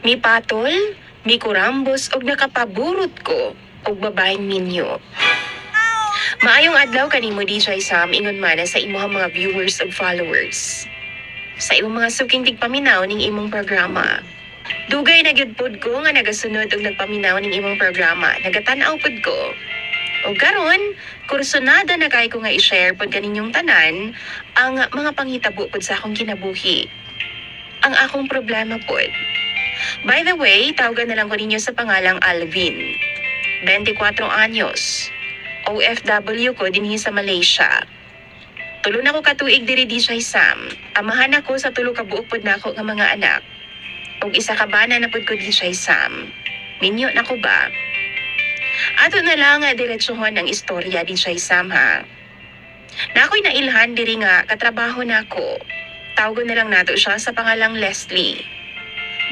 Mi patol, mi kurambos og nakapaburot ko og babaeng minyo. Maayong adlaw kanimo DJ Sam ingon man sa imong mga viewers ug followers. Sa imong mga suking tigpaminaw ning imong programa. Dugay na gyud pod ko nga nagasunod og nagpaminaw ning imong programa. Nagatanaw pod ko. O karon, kursunada na kay ko nga i-share pod kaninyong tanan ang mga panghitabo pod sa akong kinabuhi. Ang akong problema pod. By the way, tawagan na lang ko ninyo sa pangalang Alvin. 24 anyos. OFW ko dinhi sa Malaysia. Tulo na ko katuig diri DJ Sam. Amahan ako sa tulo ka buok pod nako nga mga anak. Og isa ka bana na pod ko DJ Sam. Minyo na ko ba? Ato na lang nga diretsuhon ang istorya DJ Sam ha. Na ako'y nailhan diri nga katrabaho nako. Tawagon na lang nato siya sa pangalang Leslie.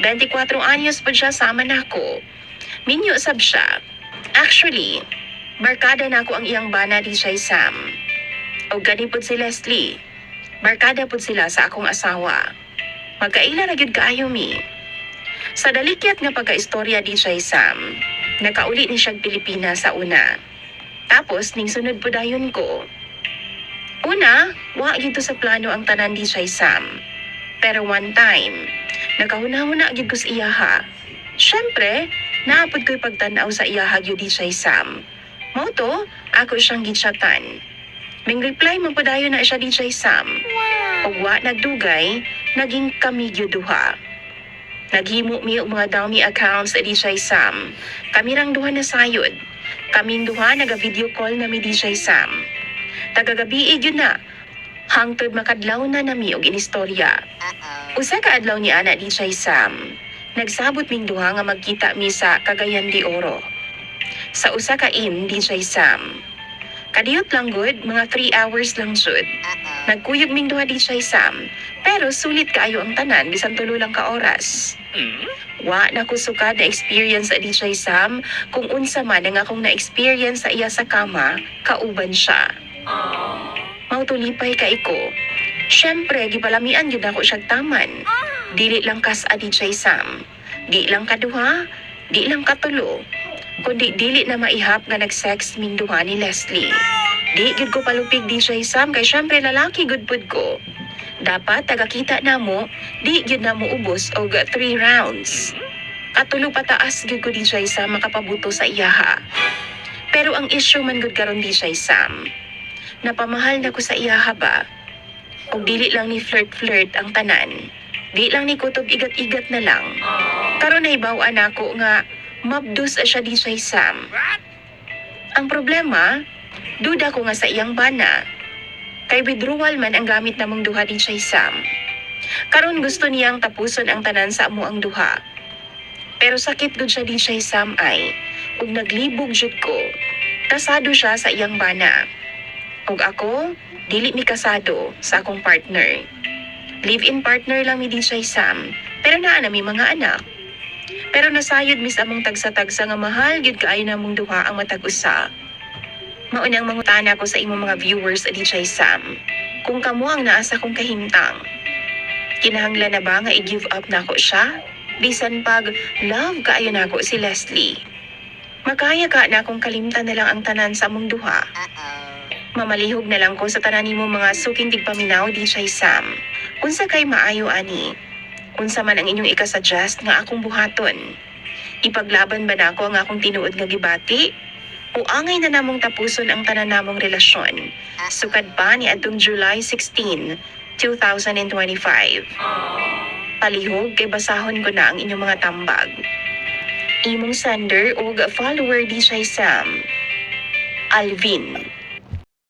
24 anyos po siya sama nako. Minyo sab siya. Actually, barkada nako ang iyang bana DJ Sam. O gani pod si Leslie. Barkada pod sila sa akong asawa. Magkaila ra gyud kaayo mi. Sa dalikyat nga pagkaistorya DJ Sam, nakauli ni siyang Pilipinas sa una. Tapos ning sunod po dayon ko. Una, wa gyud to sa plano ang tanan DJ Sam. Pero one time, nakahuna-huna gyud ko sa iyaha. Syempre, naapod ko'y pagtanaw sa iyaha gyud DJ Sam. Mao to, ako siyang gitsatan. Ming reply man po dayon na siya DJ Sam. Ug wa nagdugay, naging kami gyud duha. Naghimo mi og mga dummy accounts sa DJ Sam. Kami rang duha na sayod. Kaming duha naga-video call na mi DJ Sam. Tagagabi gyud na. Hangtod makadlaw na nami og inistorya. Usa ka adlaw ni ana DJ Sam. Nagsabot ming duha nga magkita mi sa Cagayan de Oro. Sa usa ka inn DJ Sam. Kadiyot lang good, mga 3 hours lang jud. Nagkuyog ming duha DJ Sam. Pero sulit kaayo ang tanan bisan tulo lang ka oras. Wa na ko sukad na experience sa DJ Sam kung unsa man ang akong na-experience sa iya sa kama, kauban siya. Mautulipay ka iko. Syempre, gipalamian yun ako siyag taman. Dili lang kas a DJ Sam. Di lang kaduha, di lang katulo. Kundi dili na maihap nga nag-sex ming duha ni Leslie. Di gid ko palupig DJ Sam kay syempre lalaki good pud ko. Dapat tagakita namo, di gid na mo ubos og 3 rounds. Katulo pataas gid ko DJ Sam makapabuto sa iyaha. Pero ang issue man gud karon DJ Sam. Napamahal na ko sa iyaha ba? Og dili lang ni flirt-flirt ang tanan. Di lang ni kutob igat-igat na lang. Karon nahibaw-an ako nga mabdus siya DJ Sam. Ang problema, duda ko nga sa iyang bana. Kay withdrawal man ang gamit namong duha DJ Sam. Karon gusto niyang tapuson ang tanan sa amo ang duha. Pero sakit gud siya DJ Sam ay, ug naglibog jud ko. Kasado siya sa iyang bana. Ug ako, dili mi kasado sa akong partner. Live-in partner lang mi DJ Sam, pero naa na mi mga anak. Pero nasayod mi sa among tagsa-tagsa nga mahal gid kaayo namong duha ang matag-usa. Maunang mangutana ko sa imong mga viewers sa DJ Sam, kung kamo ang naa sa kong kahimtang. Kinahanglan na ba nga i-give up na ko siya? Bisan pag love kaayo na ko si Leslie. Makaya ka na akong kalimtan na lang ang tanan sa among duha. Mamalihog na lang ko sa tanan nimo mga suking tigpaminaw DJ Sam. Unsa kay maayo ani? Unsa man ang inyong ikasuggest nga akong buhaton? Ipaglaban ba nako ang akong tinuod nga gibati? O angay na namong tapuson ang tanan namong relasyon? Sukad pa ni adtong July 16, 2025. Palihog kay basahon ko na ang inyong mga tambag. Imong sender o follower DJ Sam. Alvin.